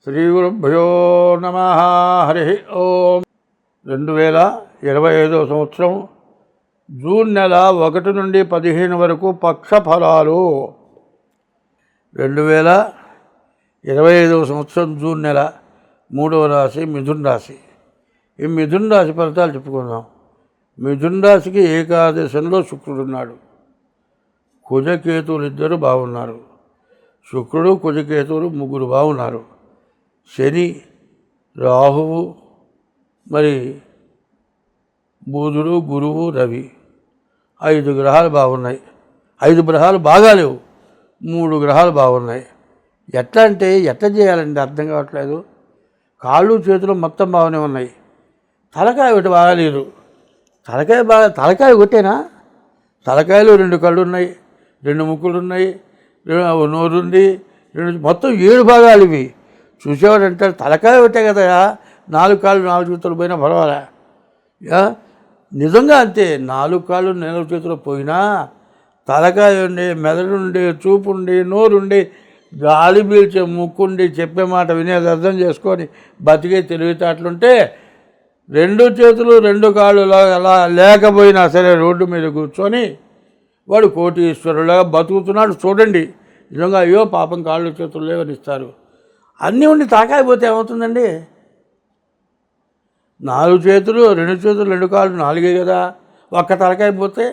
శ్రీ గురుభ్యో నమః. హరి ఓం. 2025 సంవత్సరం జూన్ నెల 1 నుండి 15 వరకు పక్ష ఫలాలు. 2025 సంవత్సరం జూన్ నెల 3వ రాశి మిథున రాశి. ఈ మిథున రాశి ఫలితాలు చెప్పుకుందాం. మిథున రాశికి ఏకాదశంలో శుక్రుడున్నాడు. కుజకేతువులు ఇద్దరు బాగున్నారు. శుక్రుడు కుజకేతువులు ముగ్గురు బాగున్నారు. శని, రాహువు, మరి బుధుడు, గురువు, రవి 5 గ్రహాలు బాగున్నాయి. 5 గ్రహాలు బాగాలేవు, 3 గ్రహాలు బాగున్నాయి. ఎట్లా అంటే ఎట్లా చేయాలండి అర్థం కావట్లేదు. కాళ్ళు చేతులు మొత్తం బాగానే ఉన్నాయి. తలకాయ ఒకటి బాగాలేదు. తలకాయ ఒకటేనా? తలకాయలు 2 కళ్ళు ఉన్నాయి, 2 ముక్కులు ఉన్నాయి, నోరుంది, మొత్తం 7 భాగాలు ఇవి. చూసేవాడు అంటారు తలకాయ ఒకటే కదా, 4 కాళ్ళు 4 చేతులు పోయినా పర్వాలే. నిజంగా అంతే. 4 కాళ్ళు 4 చేతులు పోయినా తలకాయ ఉండి, మెదడుండి, చూపుండి, నోరుండి, గాలి పీల్చే ముక్కుండి, చెప్పే మాట వినేది అర్థం చేసుకొని బతికే తెలివితేటలుంటే 2 చేతులు 2 కాళ్ళు అలా లేకపోయినా సరే రోడ్డు మీద కూర్చొని వాడు కోటీశ్వరులాగా బతుకుతున్నాడు. చూడండి, నిజంగా అయ్యో పాపం కాళ్ళు చేతులు లేవనిస్తారు. అన్నీ ఉండి తలకాయ పోతే ఏమవుతుందండి? 4 చేతులు 2 చేతులు 2 కాళ్ళు 4 కదా, ఒక్క తలకాయ పోతే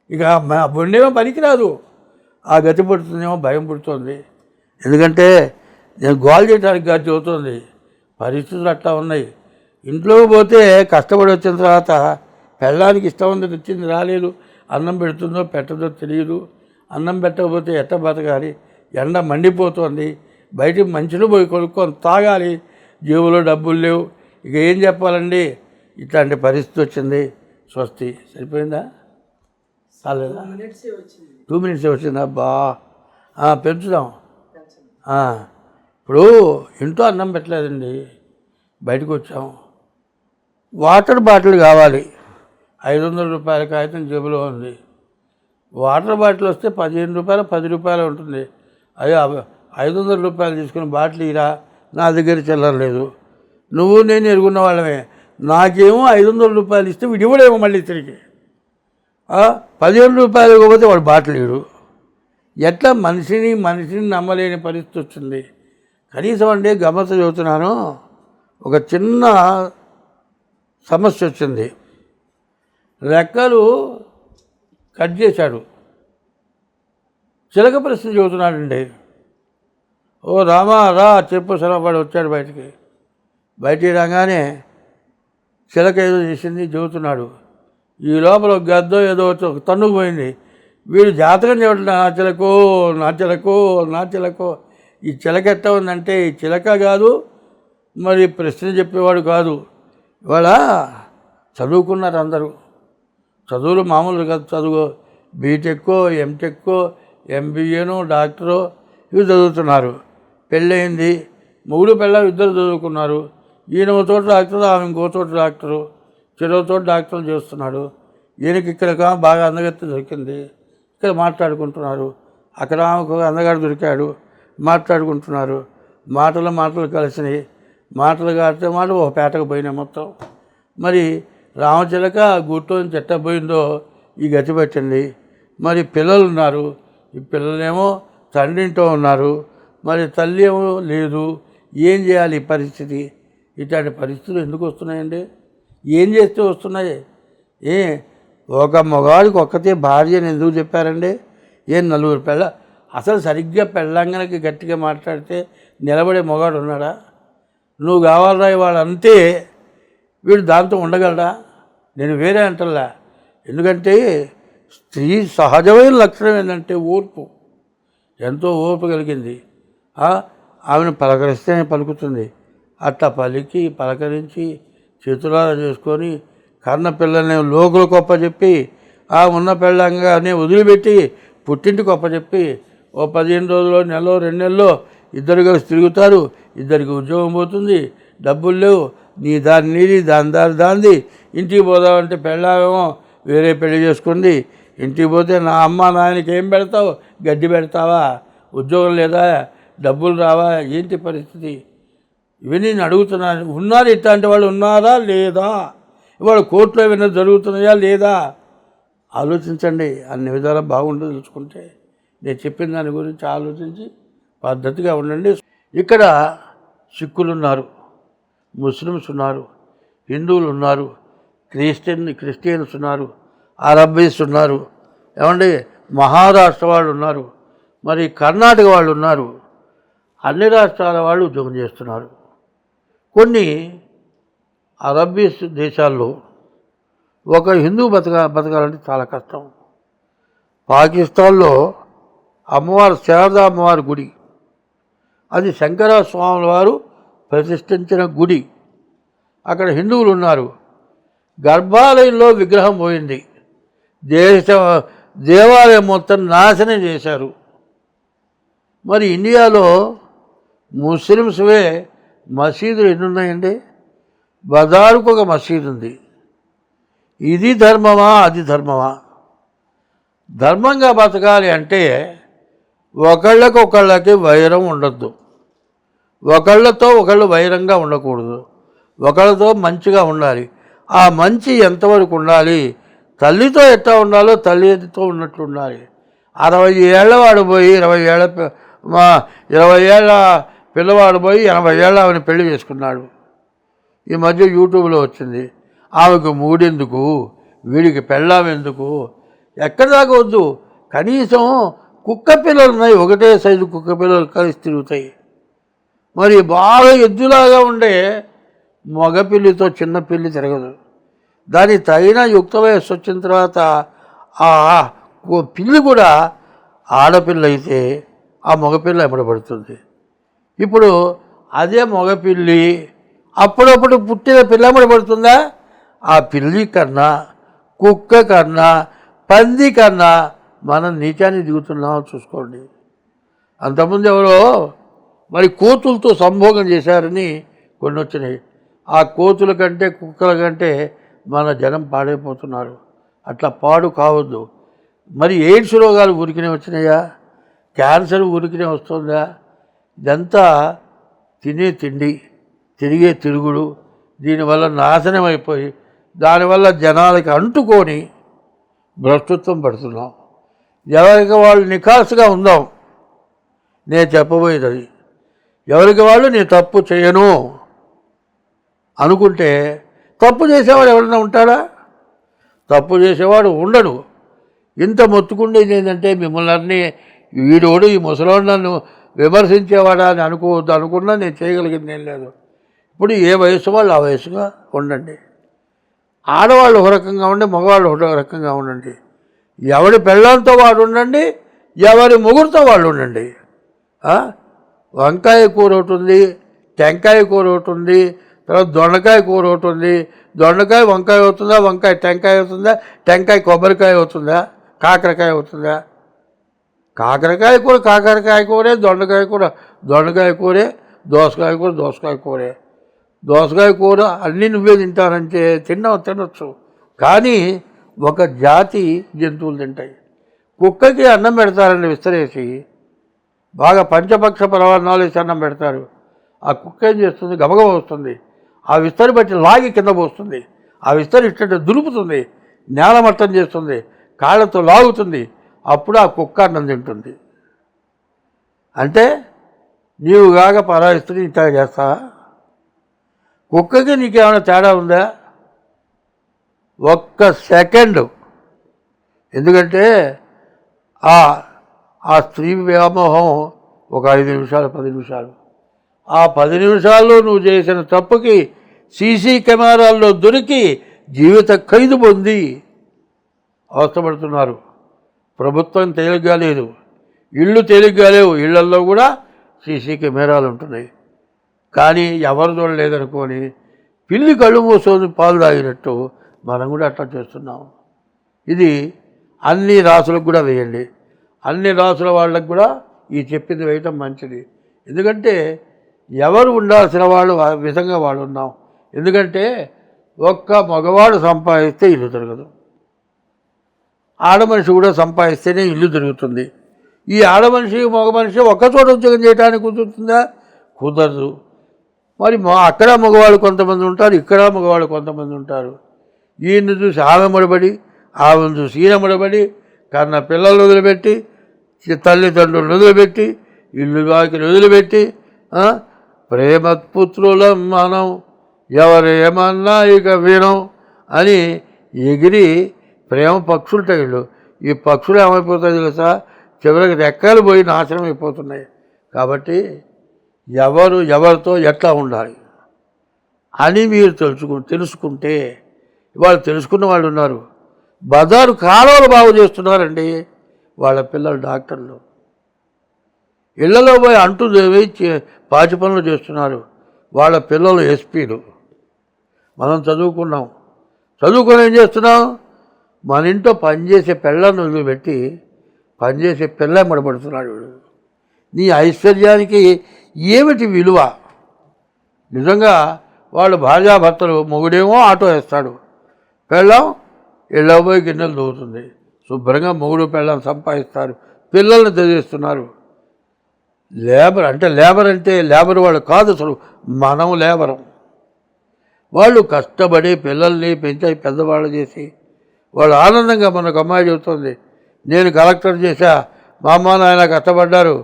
ఇక బొండేమో పనికిరాదు. ఆ గతి పుడుతుందేమో భయం పుడుతుంది. ఎందుకంటే నేను గోల్ చేయడానికి గతి అవుతుంది. పరిస్థితులు అట్లా ఉన్నాయి. ఇంట్లోకి పోతే కష్టపడి వచ్చిన తర్వాత పెళ్ళానికి ఇష్టం ఉంది, తెచ్చింది రాలేదు, అన్నం పెడుతుందో పెట్టదో తెలియదు. అన్నం పెట్టకపోతే ఎట్ట బతకాలి? ఎండ మండిపోతుంది. బయటికి మంచులు పోయి కొనుక్కొని తాగాలి, జేబులో డబ్బులు లేవు. ఇక ఏం చెప్పాలండి? ఇట్లాంటి పరిస్థితి వచ్చింది. స్వస్తి. సరిపోయిందా? చాలేదా? 2 మినిట్సే వచ్చిందా? బా పెంచుదాం. ఇప్పుడు ఇంట్లో అన్నం పెట్టలేదండి, బయటకు వచ్చాం. వాటర్ బాటిల్ కావాలి. 500 రూపాయల కాగితం జేబులో ఉంది. వాటర్ బాటిల్ వస్తే 15 రూపాయలు 10 రూపాయలు ఉంటుంది. అయ్యో 500 రూపాయలు తీసుకుని బాటిల్ ఇరా, నా దగ్గర చిల్లరలేదు. నువ్వు నేను ఎరుగున్న వాళ్ళమే. నాకేమో 500 రూపాయలు ఇస్తే వీడు ఇవ్వడేమో మళ్ళీ తిరిగి. 15 రూపాయలు ఇవ్వకపోతే వాడు బాటిల్ ఇడు. ఎట్లా మనిషిని నమ్మలేని పరిస్థితి వచ్చింది. కనీసం అంటే గమత చదువుతున్నాను. ఒక చిన్న సమస్య వచ్చింది. రెక్కలు కట్ చేశాడు. చిలక ప్రశ్న చదువుతున్నాడండి. ఓ రామా రా చెప్పు సరవాడు వచ్చాడు బయటికి. రాగానే చిలక ఏదో చేసింది, చెబుతున్నాడు. ఈ లోపల గద్దో ఏదో తన్నుకు పోయింది. వీడు జాతకం చెప్పడం నా చిలకో. ఈ చిలక ఎట్లా ఉందంటే ఈ చిలక కాదు, మరి ప్రశ్న చెప్పేవాడు కాదు. ఇవాళ చదువుకున్నారు అందరూ. చదువులు మామూలు కాదు. చదువు బీటెక్కో, ఎంటెక్కో, ఎంబీఏనో, డాక్టరో ఇవి చదువుతున్నారు. పెళ్ళయింది, మొగుడు పెళ్ళాం ఇద్దరు చదువుకున్నారు. ఈయన ఒక చోట డాక్టరు, ఆమె ఇంకో చోట డాక్టరు. చెరో చోట డాక్టర్లు చేస్తున్నాడు. ఈయనకి ఇక్కడ బాగా అందగత్తి దొరికింది, ఇక్కడ మాట్లాడుకుంటున్నారు. అక్కడ ఆమెకు అందగాడు దొరికాడు, మాట్లాడుకుంటున్నారు. మాటలు కలిసినాయి. మాటలు కాడితే ఒక పేటకు పోయినాయి మొత్తం. మరి రామచిలక గూట్లో నుంచి ఎట్ట పోయిందో ఈ గతి పట్టింది. మరి పిల్లలు ఉన్నారు. ఈ పిల్లలేమో తండ్రింటో ఉన్నారు, మరి తల్లి ఏమో లేదు. ఏం చేయాలి ఈ పరిస్థితి? ఇట్లాంటి పరిస్థితులు ఎందుకు వస్తున్నాయండి? ఏం చేస్తే వస్తున్నాయి? ఒక మగాడికి ఒక్కతే భార్యని ఎందుకు చెప్పారండి? 4 పెళ్ళ అసలు సరిగ్గా పెళ్ళంగనకి గట్టిగా మాట్లాడితే నిలబడే మగాడు ఉన్నాడా? నువ్వు కావాలరా వాడు అంతే, వీడు దాంతో ఉండగలడా? నేను వేరే అంటల్లా. ఎందుకంటే స్త్రీ సహజమైన లక్షణం ఏంటంటే ఓర్పు. ఎంతో ఓర్పు కలిగింది. ఆమెను పలకరిస్తేనే పలుకుతుంది. అట్లా పలకరించి చేతులారా చేసుకొని కన్న పిల్లల్ని లోకులు గొప్ప చెప్పి, ఉన్న పెళ్ళంగానే వదిలిపెట్టి పుట్టింటి గొప్ప చెప్పి ఓ 15 రోజులు, నెలలో 2 నెలల్లో ఇద్దరు కలిసి తిరుగుతారు. ఇద్దరికి ఉద్యోగం పోతుంది, డబ్బులు లేవు, నీ దారి నీది, దాని దారి దాంది. ఇంటికి పోదామంటే పెళ్ళామేమో వేరే పెళ్లి చేసుకుంది. ఇంటికి పోతే నా అమ్మ నాయనకి ఏం పెడతావు? గడ్డి పెడతావా? ఉద్యోగం లేదా? డబ్బులు రావా? ఏంటి పరిస్థితి? ఇవన్నీ నేను అడుగుతున్నాను. ఉన్నారు ఇట్లాంటి వాళ్ళు ఉన్నారా లేదా? ఇవాళ కోర్టులో ఏమైనా జరుగుతున్నాయా లేదా? ఆలోచించండి. అన్ని విధాలా బాగుండదు తెలుసుకుంటే. నేను చెప్పిన దాని గురించి ఆలోచించి పద్ధతిగా ఉండండి. ఇక్కడ సిక్కులు ఉన్నారు, ముస్లిమ్స్ ఉన్నారు, హిందువులు ఉన్నారు, క్రిస్టియన్స్ ఉన్నారు, అరబ్బీస్ ఉన్నారు, ఏమండి మహారాష్ట్ర వాళ్ళు ఉన్నారు, మరి కర్ణాటక వాళ్ళు ఉన్నారు, అన్ని రాష్ట్రాల వాళ్ళు ఉద్యోగం చేస్తున్నారు. కొన్ని అరబ్బీస్ దేశాల్లో ఒక హిందూ బతకాలంటే చాలా కష్టం. పాకిస్తాన్లో అమ్మవారు శారదా అమ్మవారి గుడి, అది శంకర స్వాముల వారు ప్రతిష్ఠించిన గుడి. అక్కడ హిందువులు ఉన్నారు. గర్భాలయంలో విగ్రహం పోయింది, దేవాలయం మొత్తం నాశనం చేశారు. మరి ఇండియాలో ముస్లిమ్స్వే మసీదులు ఎన్ని ఉన్నాయండి? బజారుకు ఒక మసీదు ఉంది. ఇది ధర్మమా అది ధర్మమా? ధర్మంగా బతకాలి అంటే ఒకళ్ళకి వైరం ఉండొద్దు, ఒకళ్ళతో ఒకళ్ళు వైరంగా ఉండకూడదు, ఒకళ్ళతో మంచిగా ఉండాలి. ఆ మంచి ఎంతవరకు ఉండాలి? తల్లితో ఎట్లా ఉండాలో తల్లితో ఉన్నట్లు ఉండాలి. 60 ఏళ్ళ వాడు పోయి 20 ఏళ్ళ పిల్లవాడు పోయి 80 ఏళ్ళ ఆమెను పెళ్లి చేసుకున్నాడు. ఈ మధ్య యూట్యూబ్లో వచ్చింది. ఆమెకు మూడెందుకు, వీడికి పెళ్ళాం ఎందుకు? ఎక్కడి దాకా వద్దు. కనీసం కుక్క పిల్లలు ఉన్నాయి, ఒకటే సైజు కుక్క పిల్లలు కలిసి తిరుగుతాయి. మరి బాగా ఎద్దులాగా ఉండే మగపిల్లితో చిన్న పిల్లి తిరగదు. దాని తగిన యుక్త వయస్సు వచ్చిన తర్వాత ఆ పిల్లి కూడా ఆడపిల్ల అయితే ఆ మగపిల్ల ఎమ్మడబడుతుంది. ఇప్పుడు అదే మగపిల్లి అప్పుడప్పుడు పుట్టిన పిల్ల ఎమ్మడబడుతుందా? ఆ పిల్లి కన్నా, కుక్క కన్నా, పంది కన్నా మనం నీచాన్ని దిగుతున్నామో చూసుకోండి. అంతకుముందు ఎవరో మరి కోతులతో సంభోగం చేశారని కొన్ని వచ్చినాయి. ఆ కోతుల కంటే కుక్కల కంటే మన జనం పాడైపోతున్నారు. అట్లా పాడు కావద్దు. మరి ఎయిడ్స్ రోగాలు ఊరికినే వచ్చినాయా? క్యాన్సర్ ఊరికినే వస్తుందా? ఇదంతా తినే తిండి, తిరిగే తిరుగుడు, దీనివల్ల నాశనం అయిపోయి దానివల్ల జనాలకి అంటుకొని భ్రష్టత్వం పడుతున్నాం. ఎవరికి వాళ్ళు నిఖాసుగా ఉందాం. నేను చెప్పబోయేది అది. ఎవరికి వాళ్ళు నేను తప్పు చేయను అనుకుంటే, తప్పు చేసేవాడు ఎవరైనా ఉంటాడా? తప్పు చేసేవాడు ఉండడు. ఇంత మొత్తుకుండేది ఏంటంటే మిమ్మల్ని అన్నీ వీడోడు ఈ ముసలోడు నన్ను విమర్శించేవాడా అని అనుకోవద్దు. అనుకున్నా నేను చేయగలిగింది ఏం లేదు. ఇప్పుడు ఏ వయసు వాళ్ళు ఆ వయసుగా ఉండండి. ఆడవాళ్ళు ఒక రకంగా ఉండి, మగవాళ్ళు ఒక రకంగా ఉండండి. ఎవరి పెళ్ళంతో వాడు ఉండండి, ఎవరి ముగ్గురితో వాళ్ళు ఉండండి. వంకాయ కూర ఒకటి ఉంది, టెంకాయ కూర ఒకటి ఉంది, తర్వాత దొండకాయ కూర ఒకటి ఉంది. దొండకాయ వంకాయ అవుతుందా? వంకాయ టెంకాయ అవుతుందా? టెంకాయ కొబ్బరికాయ అవుతుందా? కాకరకాయ అవుతుందా? కాకరకాయ కూర కాకరకాయ కూరే, దొండకాయ కూర దొండకాయ కూరే, దోసకాయ కూర దోసకాయ కూరే. దోసకాయ కూర అన్నీ నువ్వే తింటానంటే తినొచ్చు, కానీ ఒక జాతి జంతువులు తింటాయి. కుక్కకి అన్నం పెడతారండి విస్తరేసి, బాగా పంచపక్ష పరమాన్నాలు వేసి అన్నం పెడతారు. ఆ కుక్క ఏం చేస్తుంది? గబగబ వస్తుంది, ఆ విస్తరి బట్టి లాగి కింద పోస్తుంది, ఆ విస్తరి ఇట్ట దులుపుతుంది, నేలమట్టం చేస్తుంది, కాళ్ళతో లాగుతుంది. అప్పుడు ఆ కుక్క అన్నం తింటుంది. అంటే నీవు కాక పరాయిస్తుంది ఇంత చేస్తావా? కుక్కకి నీకేమైనా తేడా ఉందా? ఒక్క సెకండు. ఎందుకంటే ఆ స్త్రీ వ్యామోహం ఒక 5 నిమిషాలు 10 నిమిషాలు. ఆ 10 నిమిషాల్లో నువ్వు చేసిన తప్పుకి సీసీ కెమెరాల్లో దొరికి జీవిత ఖైదు పొంది అవస్థపడుతున్నారు. ప్రభుత్వం తేలిగ్గా లేదు, ఇళ్ళు తేలిగ్గా లేవు. ఇళ్లల్లో కూడా సీసీ కెమెరాలు ఉంటున్నాయి. కానీ ఎవరు చూడలేదనుకొని పిల్లి కళ్ళు మూసుకొని పాలు తాగినట్టు మనం కూడా అట్లా చేస్తున్నాం. ఇది అన్ని రాసులకు కూడా వేయండి. అన్ని రాసుల వాళ్ళకు కూడా ఈ చెప్పింది వేయటం మంచిది. ఎందుకంటే ఎవరు ఉండాల్సిన వాళ్ళు ఆ విధంగా వాళ్ళు ఉన్నాం. ఎందుకంటే ఒక్క మగవాడు సంపాదిస్తే ఇల్లు తిరగదు, ఆడమనిషి కూడా సంపాదిస్తేనే ఇల్లు తిరుగుతుంది. ఈ ఆడమనిషి మగ మనిషి ఒక్కచోట ఉద్యోగం చేయడానికి కుదురుతుందా? కుదరదు. మరి అక్కడ మగవాళ్ళు కొంతమంది ఉంటారు, ఇక్కడ మగవాళ్ళు కొంతమంది ఉంటారు. ఈయన్ని చూసి ఆమె ముడబడి, ఆమెను చూసి ఈయన ముడబడి, కన్న పిల్లలు వదిలిపెట్టి, తల్లిదండ్రులను వదిలిపెట్టి, ఇల్లు వాకిలు వదిలిపెట్టి, ప్రేమపుత్రులం మనం ఎవరేమన్నా ఇక వినం అని ఎగిరి, ప్రేమ పక్షులు వీళ్ళు. ఈ పక్షులు ఏమైపోతాయి తెలుసా, చివరికి రెక్కలు పోయి నాశనం అయిపోతున్నాయి. కాబట్టి ఎవరితో ఎట్లా ఉండాలి అని మీరు తెలుసుకుంటే, వాళ్ళు తెలుసుకున్న వాళ్ళు ఉన్నారు. బజారు కాలువలు బాగు చేస్తున్నారండి వాళ్ళ పిల్లలు డాక్టర్లు. ఇళ్లలో పోయి అంటూ వేయించి పాచి పనులు చేస్తున్నారు వాళ్ళ పిల్లలు ఎస్పీలు. మనం చదువుకొని ఏం చేస్తున్నాం, మన ఇంట్లో పనిచేసే పిల్లలను వదిలిపెట్టి పనిచేసే పిల్ల ముడబడుతున్నాడు వీడు. నీ ఐశ్వర్యానికి ఏమిటి విలువ? నిజంగా వాళ్ళు భార్యాభర్తలు, మొగుడేమో ఆటో వేస్తాడు, పెళ్ళం ఇళ్ళకి పోయి గిన్నెలు దూవుతుంది. శుభ్రంగా మొగుడు పెళ్ళం సంపాదిస్తారు, పిల్లల్ని చదివిస్తున్నారు. లేబర్ అంటే లేబర్ వాళ్ళు కాదు, అసలు మనం లేబరం. వాళ్ళు కష్టపడి పిల్లల్ని పెంచి పెద్దవాళ్ళు చేసి వాళ్ళు ఆనందంగా, మనకు అమ్మాయి చెబుతుంది, నేను కలెక్టర్ చేశా, మా అమ్మ నాయన కష్టపడ్డారు.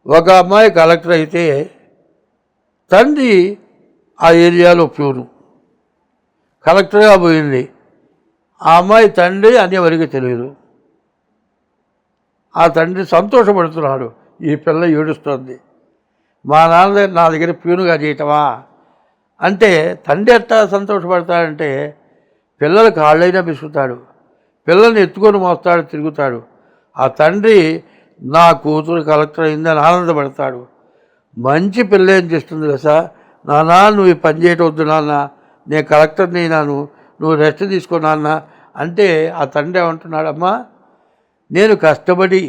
ఒక అమ్మాయి కలెక్టర్ అయితే తండ్రి ఆ ఏరియాలో ప్యూను, కలెక్టర్గా పోయింది. ఆ అమ్మాయి తండ్రి అని ఎవరికి తెలియదు. ఆ తండ్రి సంతోషపడుతున్నాడు, ఈ పిల్ల ఏడుస్తుంది, మా నాన్న నా దగ్గర ప్యూనుగా చేయటమా అంటే. తండ్రి ఎట్టా సంతోషపడతాడంటే, పిల్లలు కాళ్ళైనా పిసుకుతాడు, పిల్లల్ని ఎత్తుకొని మోస్తాడు, తిరుగుతాడు. ఆ తండ్రి నా కూతురు కలెక్టర్ అయిందని ఆనందపడతాడు. మంచి పిల్ల ఏం చేస్తుంది కదా, నాన్న నువ్వు ఈ పని చేయటం వద్దు నాన్న, నేను కలెక్టర్ని అయినాను, నువ్వు రెస్ట్ తీసుకో నాన్న అంటే, ఆ తండ్రి ఏమంటున్నాడమ్మా, నేను కష్టపడి